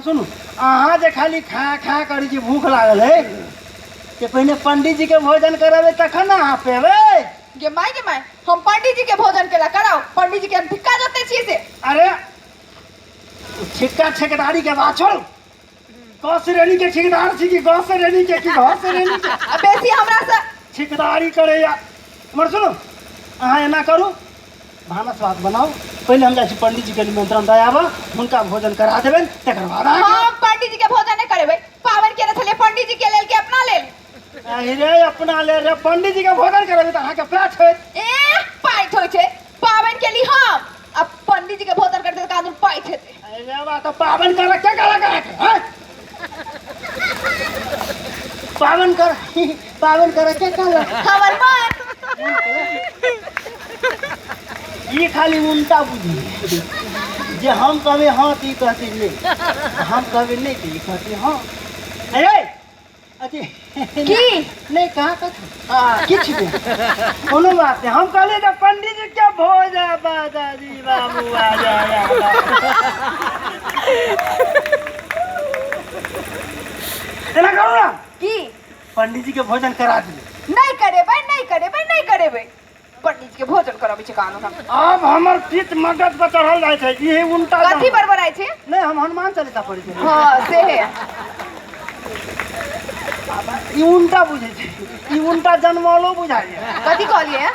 सुनू अहाँ जे खाली खा खा करी छी भूख लागल है कि पहले पंडित जी के भोजन करावे तखन ना अहाँ पेबै। गे माय हम पंडित जी के भोजन केला कराओ। पंडित जी के हम धिक्का जोते छी से। अरे छिक्का ठेकेदारी के बात छोड़। गाँव से रेनी के ठेकेदार छी कि गाँव से रेनी के कि घर से रेनी के बेसी हमरा से ठेकेदारी करे या मर सुनो अहाँ एना करू भानस भात बनाओ पहले हम जाइ पंडित जी के निमंत्रण दे आबा हुनका भोजन करा देबन तकर बाद हम पंडित जी के भोजन नहीं करेबै। पावन के छले पंडित जी के लेल के अपना लेल। अरे अपना ले रे पंडित जी के भोजन करबे त अहाँ के पेट होत ए पाइट होय छे पावन के लिए हम अब पंडित जी के भोजन करते कादू पाइट हेते। अरे बा तो पावन कर के करा हैं पावन कर के करा हमर मन ये खाली उल्टा बुझी जे हम कहबे हाँ ती कहती नहीं हम कहबे नहीं ती कहती हाँ। अरे अति की नहीं कहाँ कथु किछ नहीं कोनो बात नहीं हम कहले जब पंडित जी के भोज दादी बाबू आ जा एना करो ना की पंडित जी के भोजन करा दी नहीं करेबै पंडित जी के भोजन कराबै छै कानो हम। अब हमर चित मगज पर चढ़ल जाय छै ये उल्टा कथी बड़बड़ाय छै। नहीं हम हनुमान चालीसा पढ़ै छै हां से है ई उल्टा बुझै छै ई उल्टा जन्मलो बुझाय कथी कहलिए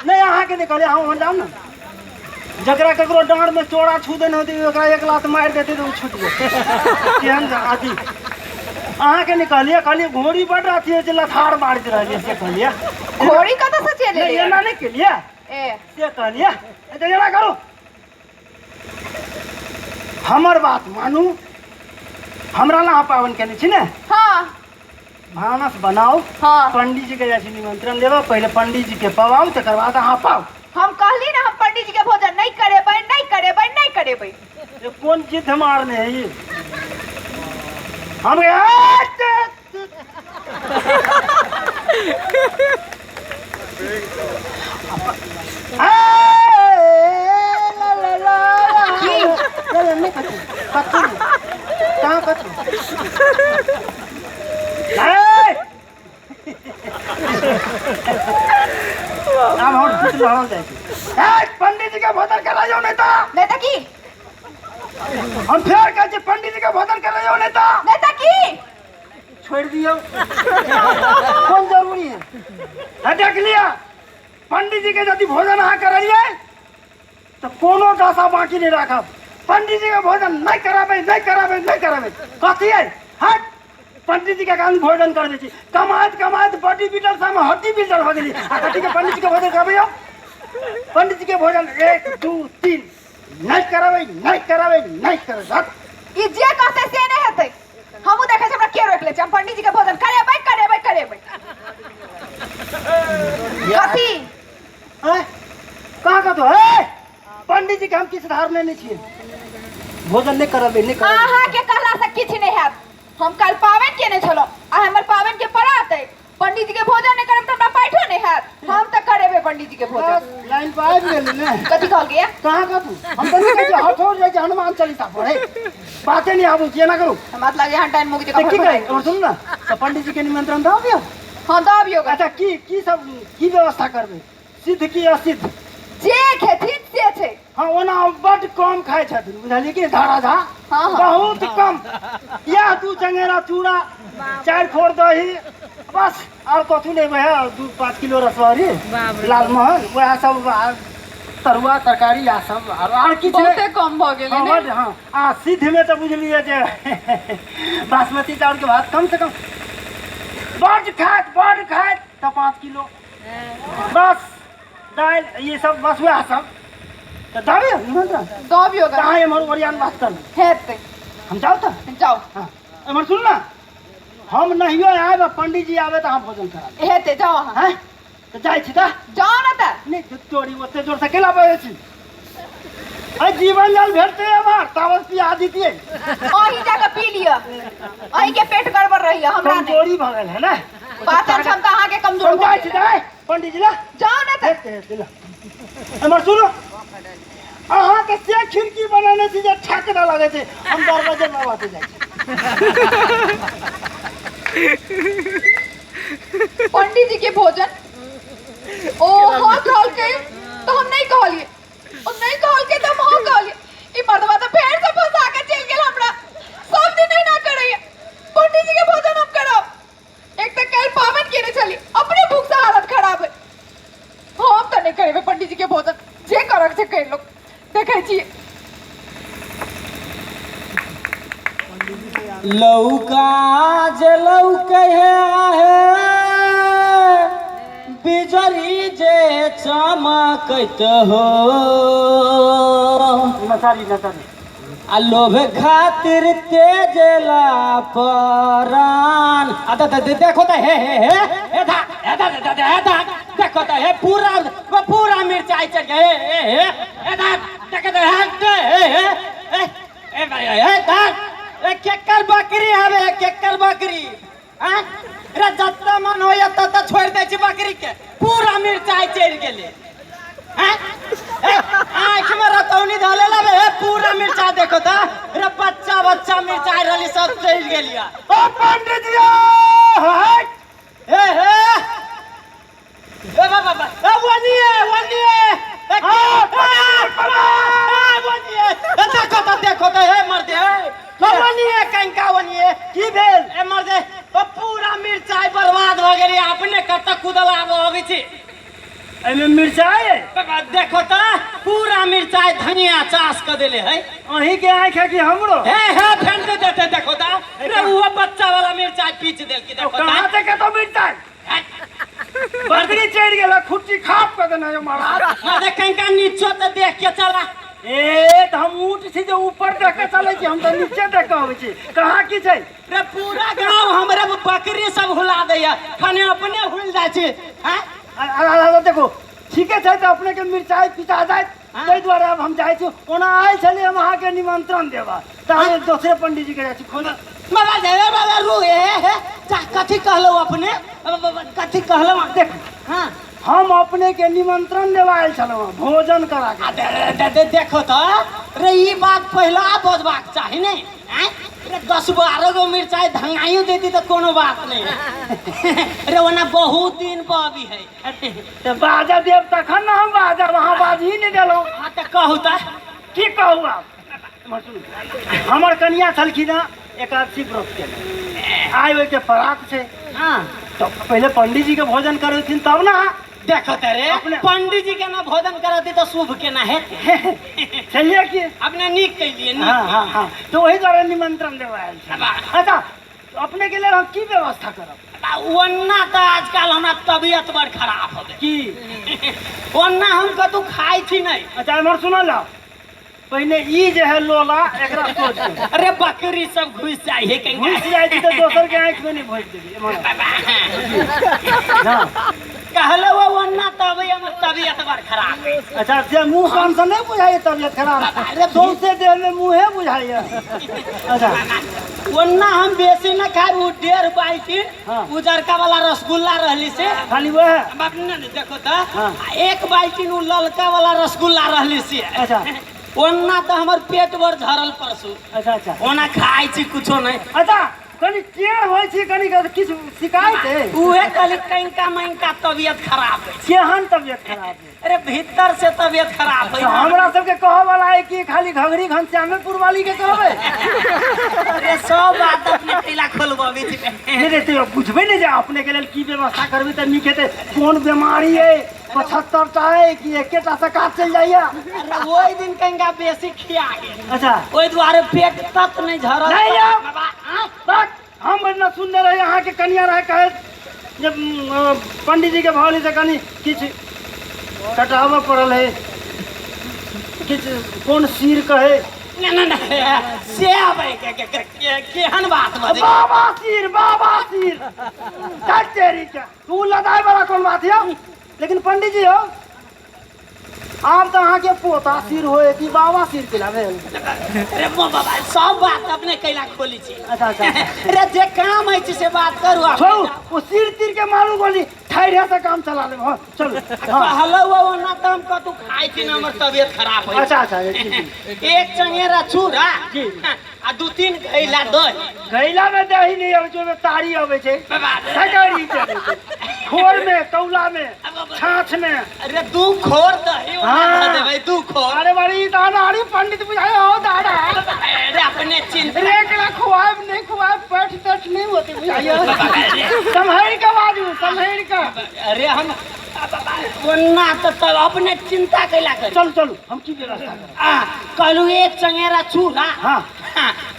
नहीं अहाँ के नहीं कहलिए हम जाऊ ना जकरा ककरो डाँड़ में चोरा छू देने होती ओकरा एक लात मार देते तो छूट गए केहन अथी अहाँ के नहीं कहलिए घोड़ी बड़ अथी है लथाड़ मारते रहिए से कहलिए घोड़ी कत से चले नहीं एना नहीं केलिए ए से कहलिए तो एना करू हमर बात मानू हमरा ला पावन केने छी ने। हां भानस बनाओ हां पंडित जी के जैसे निमंत्रण लेबो पहले पंडित जी के पवाओ तकर बाद अहाँ पाओ। हम कहली ना हम पंडित जी के भोजन नहीं करेबै। ये कौन जिद मारने है ये हम पंडित जी का भोजन करा जाओ नहीं तो की हम फेर कह पंडित जी का भोजन कर जाओ नहीं तो की छोड़ दियो कौन जरूरी है देख लिया पंडित जी के यदि भोजन अहाँ करिए तो कोनो दशा बाकी नहीं रखब। पंडित जी का भोजन नहीं कराबे कथी है हट पंडित जी का काम भोजन कर दी कमात बॉडी बिल्डर से हड्डी बिल्डर हो गई कथी के पंडित जी के भोजन करबे पंडित जी के भोजन 1 2 3 नहीं कराबे ई जे कहते से नहीं हेतै। हमहु देखे छै हमरा के रोक ले छै हम पंडित जी के भोजन करेबै कथी कहाँ का तो है पंडित जी के हम किस धार नहीं छिए भोजन नहीं कराबे अहाँ के कहला से किछ नहीं हैत। हम कल पावन केने छलो आ हमर पावन के परात है पंडित जी के भोजन नहीं करब त हमरा पाइठो नहीं हैत। हम त करेबे पंडित जी के भोजन लाइन पर आबि गेल ने कथी कहल गया कहाँ का तू हम तो नहीं कहै हट हो जाय हनुमान चालीसा पढ़े बातें नहीं आबू केना करू मत लागे हन टाइम मुक जगह की कहे और सुन ना तो पंडित जी के निमंत्रण दो दियो। हां दबियो अच्छा की सब की व्यवस्था करबे सिद्ध की असिद्ध जे खेती से छै। हाँ ओना बड़ कम खाए छथिन बुझलिए कि धारा झा हाँ। बहुत कम या 2 चंगेरा चूड़ा 4 खोर दही बस और कथू नहीं वह 2-5 किलो रसवारी लालमोहन वह सब तरुआ तरकारी या सब और किछ बहुते कम भ गेलै ने। हाँ आ सिद्ध में तो बुझलिए जे बासमती चावल के भात कम से कम बड़ खात तो 5 किलो बस दाल ये सब बस वह सब तो दाबियो निमंत्रण दबियो कहाँ हमर ओरियान बात कर हेतै हम जाओ तो जाओ हाँ हमर सुन ना हम नहियो आए पंडित जी आवे तो हम भोजन करा हेतै जाओ अहाँ हैं तो जाय छी ता जाओ ना त नहीं तोरी ओते जोर से केला पाए छी आई जीवन जल भेटते हमार तावस पिया दीतिए अही जाके पी लिया अही के पेट गड़बड़ रही है हमरा नहीं कमजोरी भ गेल है ना पाचन क्षमता अहाँ के कमजोर जाय छी ता पंडित जी ला जाओ ना त हमर सुनो अहाँ के से खिड़की बनाने छी जे ठक ठंडा लगे थे हम दरवाजे में आते जाए पंडित जी के भोजन ओ हाँ कहल के तो हम नहीं कहलिए और नहीं कहल के तो हम हाँ कहलिए ई मर्दवा तो फेर से फंसा के चल गेल हमरा सब दिन नहीं ना करैया पंडित जी के भोजन हम करब एक तो कल पावन केने चली अपने भूख से हालत खराब है हम तो नहीं करेबे पंडित जी के भोजन जे करक से कर लोग देखे छी लौका जे लौके है बिजली जे चमकत हो नसारी नसारी आ लोभ खातिर तेजला परान आ देखो तो हे देखो तो हे पूरा मिर्चाई चल गए देखो तो केकर बकरी हवे केकर बकरी हैं रे जत्ता मन होय तत्ता छोड़ दे छी बकरी के पूरा मिर्चाई चढ़ गेले हैं आँख में रतौनी धले लबे पूरा मिर्चाई देखो तो रे बच्चा मिर्चाई रहली सब चढ़ गेलिया ओ पंडित जी हट हे बाबा वनिए देखो तो हे मर्दे वनिए कंका वनिए की भेल ए मर्दे पूरा मिर्चाई बर्बाद हो गेली अपने कत कुदल आबे छी एमे मिर्चाई है देखो तो पूरा मिर्चाई धनिया चास कर देले है अही के आँख है कि हमरो हे फेंक देते देखो तो रे वो बच्चा वाला मिर्चाई पीच देल की देखो कहां से के तो मिर्चाई बकरी चढ़ गेला खुट्टी खाप कर देना यो महाराज मर्दे कंका नीचे तो देख के चला ए त हम ऊँट से जो ऊपर देख के चले छी हम तो नीचे देख के आवे छी कहां की छै रे पूरा गांव हमरे बकरी सब हुला दैया खाने अपने हुल जाय छै हैं देखो ठीके छै त अपने के मिर्चाई पिता जाय ताहि द्वारा अब हम जाय छी ओना आयल छले हम अहाँ के निमंत्रण देबा त दोसरे पंडित जी के जाय छी खोना बाबा जय बाबा रुए कथी कहलो अपने कथी कहलो देख हां हम अपने के निमंत्रण देवा आयल छलहुँ भोजन करा के देखो तो रे ई बात पहला बजबाक चाही ने हैं रे 10-12 गो मिर्चाई धंगाइयो देती तो कोनो बात नहीं रे ओना बहुत दिन पाबी है त बाजा देव तखन न हम बाजा वहाँ बाज ही नहीं देलहुँ हां त कहू त की कहू आप हमर कन्या छलखिन एकादशी व्रत के आय ओहि के परात छै हां तो पहले पंडित जी के भोजन करथिन तब ना देखो तेरे पंडित जी के ना भोजन कराती तो शुभ के ना है चलिए कि अपने नीक कैलिए हाँ तो वही द्वारा निमंत्रण देवा आयल छी अच्छा अपने के लिए हम की व्यवस्था करब वन्ना तो आजकल हमरा तबियत बड़ खराब हो गई की वन्ना हम कतू खाई थी नहीं अच्छा हमर सुनल ला पहले ई जे है लोला एकरा सोच के अरे बकरी सब घुस जाए है कहीं घुस जाए तो दोसर के आंख में नहीं भोज देबी कहले वो वन्ना तब हमर तबियत बड़ खराब है अच्छा से मुंह कान से नहीं बुझाई तबियत खराब अरे सौंसे देह में मुंहे बुझाई अच्छा वन्ना हम बेसी न खाए वो 1.5 बाल्टी हाँ। उजरका वाला रसगुल्ला रहली से खाली वह बाप ने देखो तो हाँ। 1 बाल्टी उ ललका वाला रसगुल्ला रहली से अच्छा ओना तो हमर पेट भर झरल परसू अच्छा अच्छा ओना खाई छी कुछो नहीं अच्छा कनी टेढ़ होय छी कनी किछु शिकायत है उहे कली कहीं का तबियत खराब है केहन तबियत खराब है अरे भीतर से तबियत खराब है तो हमरा सबके कहे वाला है कि खाली घघरी घनश्यामपुर वाली के कहबे अरे सब बात अपने पीला खोलबो बीच में नहीं रे तो बुझबे नहीं जे अपने के लेल की व्यवस्था करबे त नीक हेते कोन बीमारी है 75 टा है कि एकेटा से काट चल जाइए अरे वही दिन कहीं बेसी खिया गेल अच्छा ओई द्वारे पेट तक नहीं झरल नहीं आओ। बाबा तक हम न सुनने रहे यहाँ के कन्या रहे कहे जब पंडित जी के भौली से कनी किछ कटाव पड़ल है किछ कौन सिर कहे नहीं से आवे केहन बात बजे बाबा सिर कट तेरी क्या तू लगाए वाला कौन बात है लेकिन पंडित जी हो आप तो अहाँ के पोता सिर होए कि बाबा सिर पिलावे अरे बाबा सब बात अपने कैला खोली छी अच्छा अरे जे काम है से बात करू आप छौ वो सिर तीर के मालूम बोली धैर्य से काम चला ले। हाँ चलो। हाँ कहलो वो ना तो हम कतु खाई थी ना हमर तबियत खराब हो। अच्छा अच्छा एक चंगेरा चूड़ा आ 2-3 घैला दही। घैला में दही नहीं आवे जो में तारी आवे छे, सकड़ी चले छे, खोर में, तौला में, छाछ में। अरे 2 खोर दही हाँ। दे भाई 2 खोर। अरे बड़ी दानाड़ी पंडित बुझाए हो दादा। अरे अपने चिंता रेकड़ा खुआब नहीं खुआब पेट तट नहीं होती बुझाइए। संभल का बाजू संभल का। अरे हम वन्ना तो तब अपने चिंता कैला कर। चलो चलो हम की व्यवस्था कहलू एक चंगेरा चूड़ा। हाँ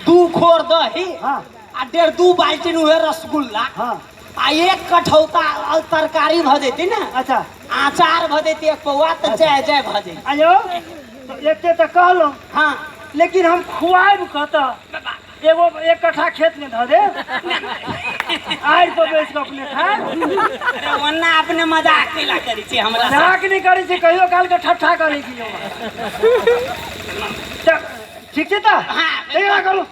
2 खोर दही। हाँ आ 1.5 बाल्टी हुए रसगुल्ला। हाँ आ 1 कठौता तरकारी भ जेती ना। अच्छा आचार भ जेती 1 पौवा तो जय जय भ जेती। आयो तो एते तो कहलो। हाँ लेकिन हम खुआब कहता एगो 1 कट्ठा खेत में धो दे आइ तो बेच के अपने खा। अरे वन्ना अपने मजाक कैला करी छी हमरा से। मजाक नहीं करी छी कहियो काल के ठट्ठा करी छी। ठीक छै त तेरा करू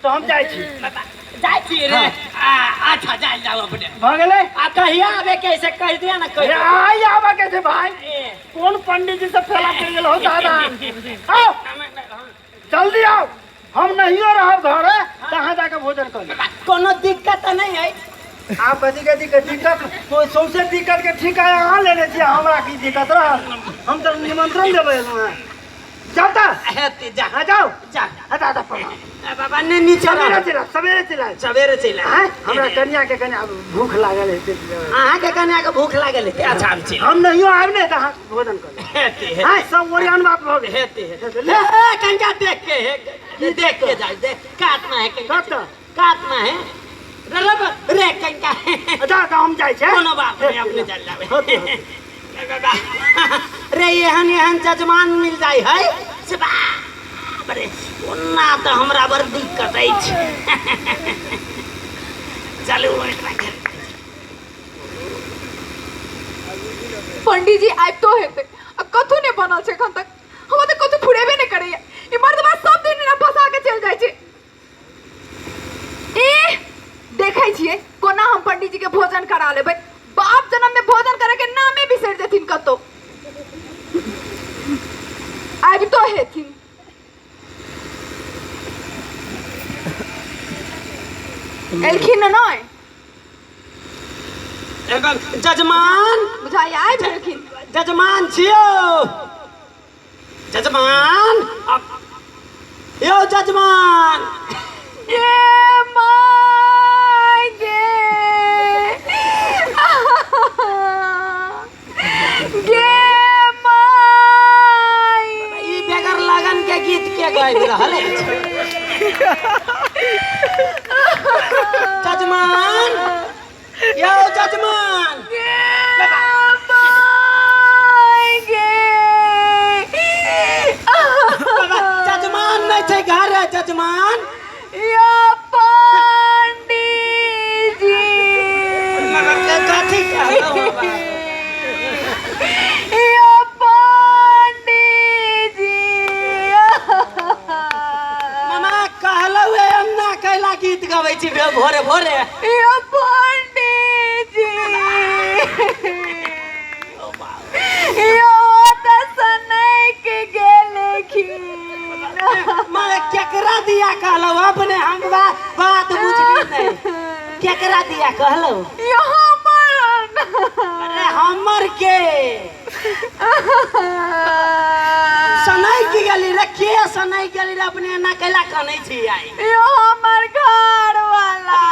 तो हम जाय छी। जाय छी रे। अच्छा जाओ अपने। भ गेलै। आ कहिया आबे कैसे कह दिया ना अरे कहिया। आई आवा के छै भाई। कौन पंडित जी से फैला कर गेल हो दादा। आओ जल्दी आओ हम नहीं रहब घरे तहाँ जाके भोजन कर। कोनो दिक्कत नहीं है। आप कथी कथी के दिक्कत तो सबसे दिक्कत के ठीक है अहाँ लेने छियै हमरा की दिक्कत रह। हम तो निमंत्रण देबै हैं। जाओ ता हेते जा हाँ जाओ जा। हटा दा पर बाबा ने नीचे सवेरे चला सवेरे चला। सवेरे चला। हैं हमरा कन्या के कन्या भूख लागल है। अहाँ के कन्या के भूख लागल है। अच्छा हम छी। हम नहीं आब ने तहाँ भोजन कर। हेते हैं सब ओरियान बात भ गेल। हेते ले कनका देख के है। देख के जाए देख काटना है कत काटना है। रे कनका। अच्छा तो हम जाय छै। कोनो बात नहीं अपने चल जावे। रे एहन जजमान मिल जाय है से बाप रे ओना तो हमरा बड़ दिक्कत अछि। चलू पंडित जी आब तो हेते अब कथु नहीं बनल छै एखन तक। हम तो कथु फुरेबे नहीं करैया। ई मर्दबा सब दिन ना फंसा के चल जाय छै। ए देखै छियै कोना हम पंडित जी के भोजन करा लेबै। बाप जन्म में भोजन करे के नामे बिसर देथिन कतो। आब तो हेथिन। एलखिन नहीं जजमान बुझाइ आबि गेलखिन। जजमान छियो जजमान यो जजमान। गे माय गे गे माय। ई बेगर लगन के गीत के गाबि रहल अछि। जजमान यो जजमान। जजमान नहीं थे घर है जजमान। या पंडित जी कथी कहलौ या पंडित जी। मामा कहलौ है अन्ना कैला गीत गाबै छी भोरे भोरे। या पंडित जी यो त सनई के गेलखिन। मैं केकरा दिया कहलौ अपने हम बात बुझली नहीं। केकरा दिया कहलौ। यो हमर अरे हमर के सनई की गली रे के सनई गली रे अपने ना कैला कनै छी आई। यो हमर घर वाला।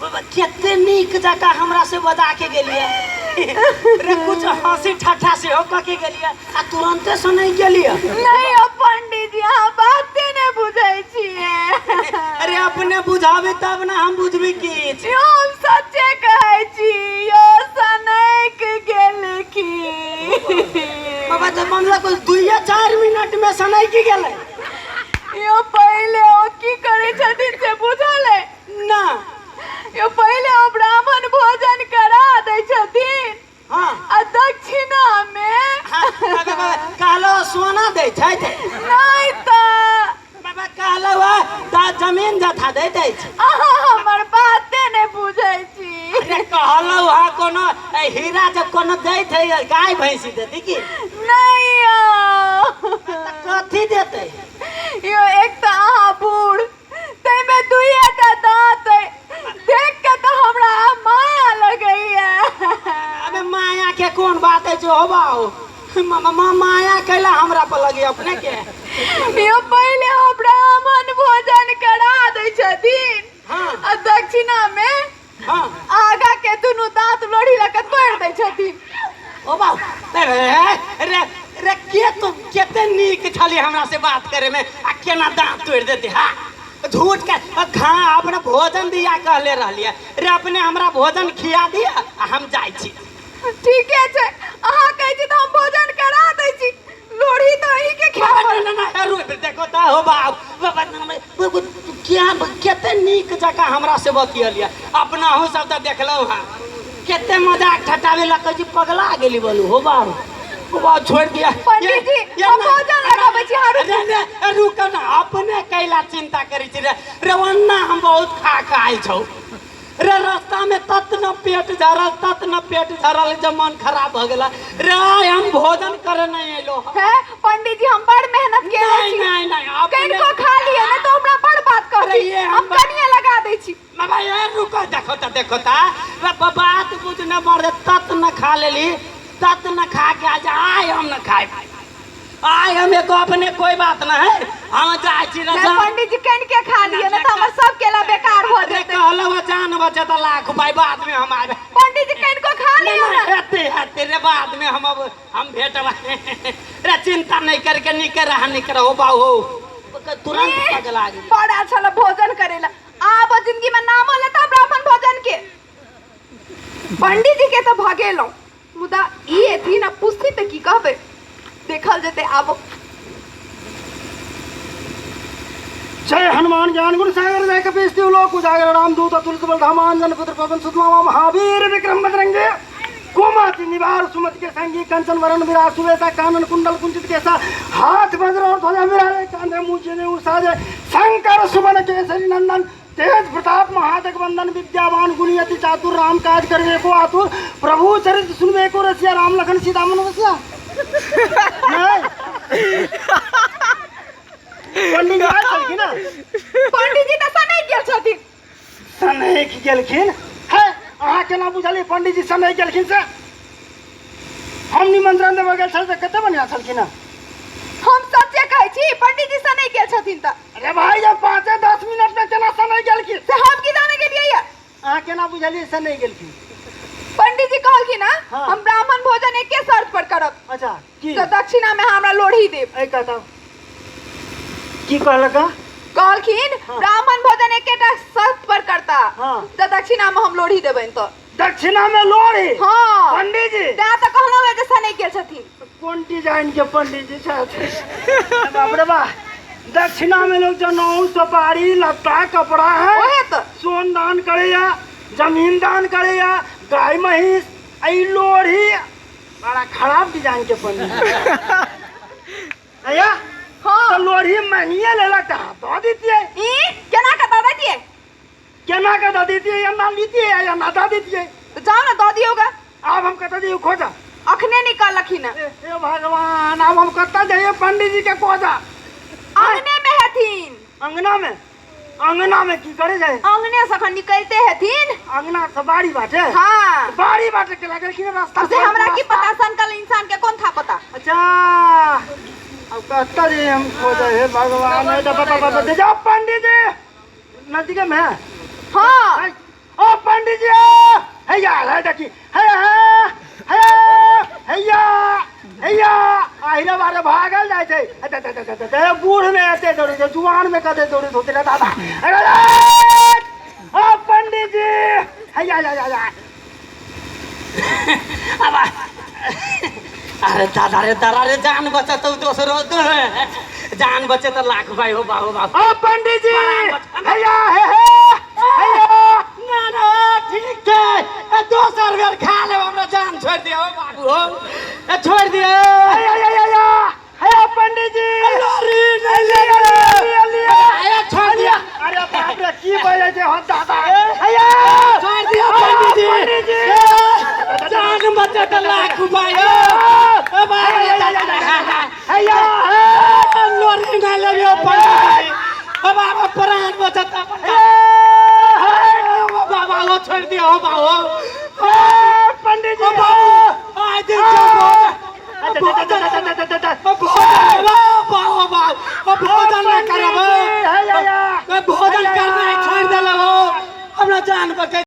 बाबा केते नीक जका हमरा से बजा के गेलिए। रे कुछ हंसी ठट्ठा से हो के गेलिए आ तुरंते सुनै गेलिए। नहीं ओ पंडित जी अहाँ बाते नहीं बुझै छियै। अरे अपने बुझाबे तब ना हम बुझबी की। यो हम सच्चे कहै छी यो सनैक गेलखिन। बाबा तो मतलब कुछ 2-4 मिनट में सनई की गेलै। यो पहले ओ की करै छथिन से बुझल है ना यो पहले ओ ब्राह्मण भोजन करा दै छथिन। हाँ आ दक्षिणा में कहलो सोना दे छै। नहीं तो बाबा कहलो ता जमीन जथा दे छै। अहाँ हमर बाते नहीं बुझ बुझाई छी अरे कहलो हा कोनो हीरा जब कोनो दे थे गाय भैंसी देती की नहीं कथी देते यो एक तो अहाँ बूढ़ तै में दुइटा दांत है देख के तो हमरा माया लगई है अबे माया के कौन बात है जो होबाओ माया कैला हमरा पर लगी अपने के यो पहले ब्राह्मण भोजन करा दै छथिन हाँ। आ दक्षिणा में हाँ आगा के दुनु दांत लोढ़ी लके तोड़ दै छथिन ओ बाऊ रे रे के तो केते नीक छली हमरा से बात करे में आ केना दांत तोड़ देती हा झूठ के खा अपना भोजन दिया कहले रहलिए रे अपने हमरा भोजन खिया दिया आ हम जाई छी ठीक है छे अहाँ कहै छी तो हम भोजन करा दै छी लोढ़ी तो ही के खाओ ना रू देखो ता हो बाऊ क्या केते नीक जका हमरा से बतियलिए अपना हो सब त देखलौ हा केते मजाक ठटावे ला कजी पगला गेली बोलू हो बाऊ वो छोड़ दिया पंडित जी हम भोजन लगाबै छी हारू रुक ना अपने कैला चिंता करी छी रे रवन्ना हम बहुत खा आइ छौ रे रास्ता में तत न पेट झरल जब मन खराब भ गेला रे हम भोजन करे नहीं एलो है पंडित जी हम बड़ मेहनत के नहीं कनको खा लिया ना तो हमरा बड़ बात कहै छी हम कनिया लगा दै छी बाबा ये रुको देखो ता बात बुझ न मर तत न खा लेली तत न खा के आज आय हम न खाए आय हमें को अपने कोई बात न है हम जाय छी ना पंडित जी कनिके खा लिया ना तो हमर सब केला बेकार हो जेते कहलो जान बचे त लाख रुपए बाद में हम आबे पंडित जी कनको खा लिया ना हेते रे बाद में हम भेटवा रे चिंता नहीं करके निकर हो बाऊ हो तुरंत पगला गेल बड़ा अच्छा भोजन करेला आब जिंदगी में नाम लेता ब्राह्मण भोजन के पंडित जी के तो भगेलो मुदा ई एथी ना पूछती त की कहबे देखल जते आब जय हनुमान ज्ञान गुण सागर जय कपीस लोक उजागर रामदूत अतुलित बल धामान जनपद पवन सुतमा महावीर विक्रम बजरंगे गोमाति निवार सुमति के संगी कंचन वरण विराज सुवेसा कानन कुंडल कुंचित केसा हाथ वज्र और ध्वजा विराजे कांधे मूंछे ने उसाजे शंकर सुवन केसरी नंदन तेज प्रताप महाजग वंदन विद्यावान गुणी अति चातुर राम काज करवे को आतुर प्रभु चरित सुनवे को रसिया राम लखन सीता मन बसिया पंडित जी आयल छलखिन पंडित जी त सनै गेल छथिन सनै की गेलखिन है अहाँ केना बुझलिए पंडित जी सनै गेलखिन से हम निमंत्रण देबे गेल छल त कते बढ़िया छलखिन हम सच्चे कहै छी पंडित जी सनै गेल छथिन त अरे भाई जब 5-10 मिनट में केना सनै गेलखिन से हम की जाने गेलियै या अहाँ केना बुझलिए सनै गेलखिन पंडित जी कहलखिन ना हाँ। हम ब्राह्मण भोजन एके शर्त पर करब अच्छा की तो दक्षिणा में हमरा लोढ़ी देब ऐ कहता की कहलका कहलखिन हाँ। ब्राह्मण भोजन एकेटा शर्त पर करता हाँ। तो दक्षिणा में हम लोढ़ी देबनि तो दक्षिणा में लोड़ी हाँ पंडित जी ता तो कहलो है जे सनै गेल छथिन कौन डिजाइन के पंडित जी छथि बाप रे बा दक्षिणा में लोग जनौ सुपारी लत्ता कपड़ा है ओहे तो सोन दान करेया जमीन दान करेया गाय महिष ऐ लोढ़ी बड़ा खराब डिजाइन के पंडित अया हाँ तो लोढ़ी महंगिए ले लगता दो दीजिए ई केना का दादा जी केना के दो दीजिए या ना लीजिए या ना दो दीजिए तो जाओ ना दो दियोगा अब हम कहते जी खोजा अखने निकालखिन ए भगवान अब हम कहता जाइए पंडित जी के खोजा अंगने में हथिन अंगना में की करे जाए अंगने से खन निकलते हथिन अंगना से बाड़ी बाटे हाँ बाड़ी बाटे के लगे कि रास्ता से हमरा की पता सनकल इंसान के कौन था पता अच्छा अब कहता जी हम खोजा हे भगवान है तो दे जाओ पंडित जी नजदीक में है हाँ ओ पंडित जी है यार है देखी है हैया आहिरे बारे भागल जाय छै बूढ़ में एते दौड़े छै जुआन में कदे दौड़े होते रे दादा अरे ओ पंडित जी हैया अब अरे दादा रे जान बचे तो दोसरो जान बचे तो लाख भाई हो बाबू ओ पंडित जी हैया ना ठीक है दोसर बेर खा ले हमरा जान छोड़ दियो बाबू हो छोड़ दियो हैया पंडित जी लोरी छोड़ दिया अरे बाप रे की बोले छै हो दादा हैया छोड़ बचता बाबा वो छोड़ दिया हो बाबा पंडित जी आए दिन भोजन न करो भोजन करना छोड़ दिला अपना जान बचे